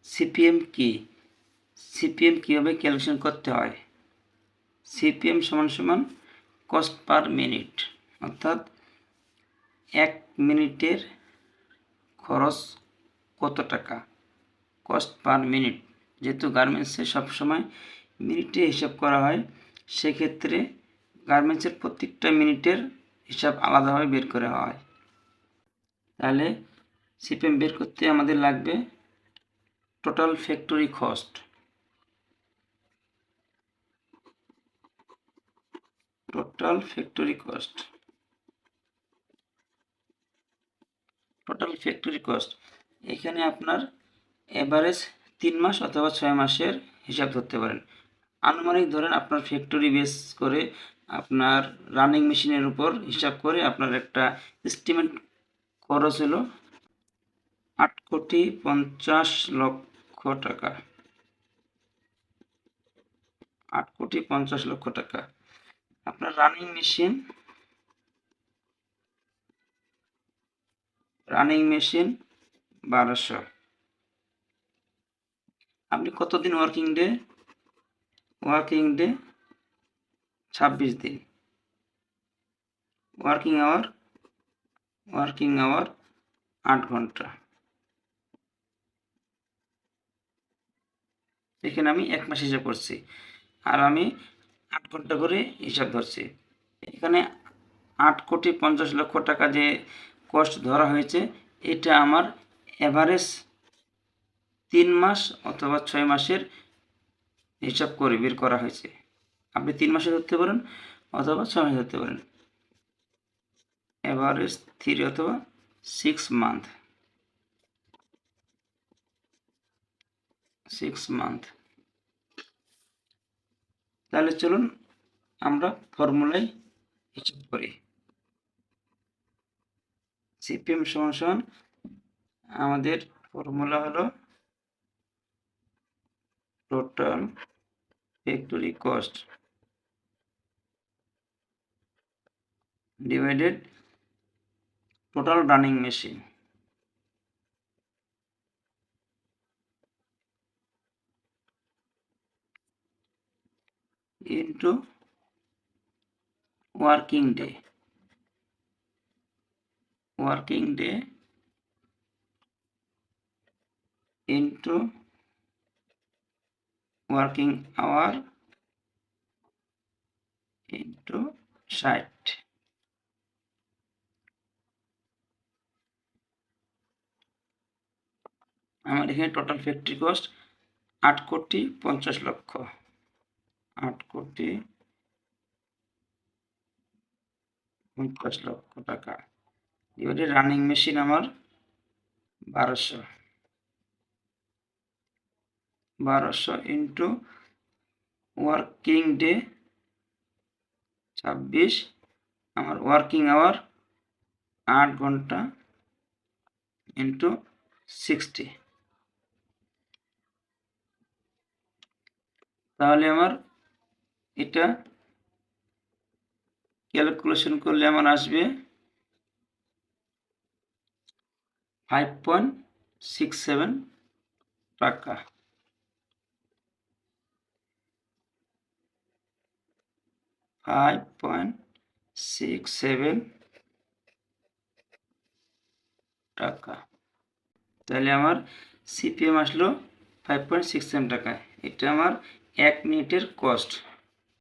CPM কি? CPM কীভাবে calculation করতে হয়? সিপিএম সমান সমান কস্ট পার মিনিট, অর্থাৎ 1 মিনিটের খরচ কত টাকা, কস্ট পার মিনিট। যেহেতু গার্মেন্টসে সবসময় মিনিটে হিসাব করা হয়, সেক্ষেত্রে গার্মেন্টসের প্রত্যেকটা মিনিটের হিসাব আলাদাভাবে বের করা হয়। তাহলে সিপিএম বের করতে আমাদের লাগবে total factory cost. Total factory cost, total factory cost এখানে আপনার এভারেজ 3 মাস অথবা 6 মাসের হিসাব ধরতে পারেন। আনুমানিক ধরেন আপনার ফ্যাক্টরি বেস করে আপনার রানিং মেশিনের উপর হিসাব করে আপনার একটা এস্টিমেট খরচ হলো 8,50,00,000 টাকা। 8,50,00,000 টাকা। আপনার রানিং মেশিন 1200। আপনি কতদিন ওয়ার্কিং ডে? 26 দিন। ওয়ার্কিং আওয়ার 8 ঘন্টা। এখানে আমি 1 মাস হিসাব করছি, আর আমি 8 ঘন্টা করে হিসাব ধরছি। এখানে 8,50,00,000 টাকা যে কস্ট ধরা হয়েছে, এটা আমার এভারেজ 3 মাস অথবা 6 মাসের হিসাব করে বের করা হয়েছে। আপনি 3 মাসে ধরতে পারেন অথবা 6 মাসে ধরতে পারেন। এভারেজ 3 অথবা 6 মান্থ। তাহলে চলুন আমরা ফর্মুলায় হিসাব করি। সিপিএম সমান আমাদের ফর্মুলা হলো total factory cost divided total running machine. Into working day into working hour into 60। আমার এখানে টোটাল ফ্যাক্টরি কস্ট 8,50,00,000। 8,50,00,000 টাকা। এবারে রানিং মেশিন আমার 1200 ইন্টু ওয়ার্কিং ডে 26, আমার ওয়ার্কিং আওয়ার 8 ঘন্টা ইন্টু 60। তাহলে আমার এটা ক্যালকুলেশন করলে আমার আসবে 5.67 টাকা। 5.67 টাকা। তাহলে আমার সিপিএম আসলো 5.67 টাকা। এটা আমার 1 মিনিটের কস্ট।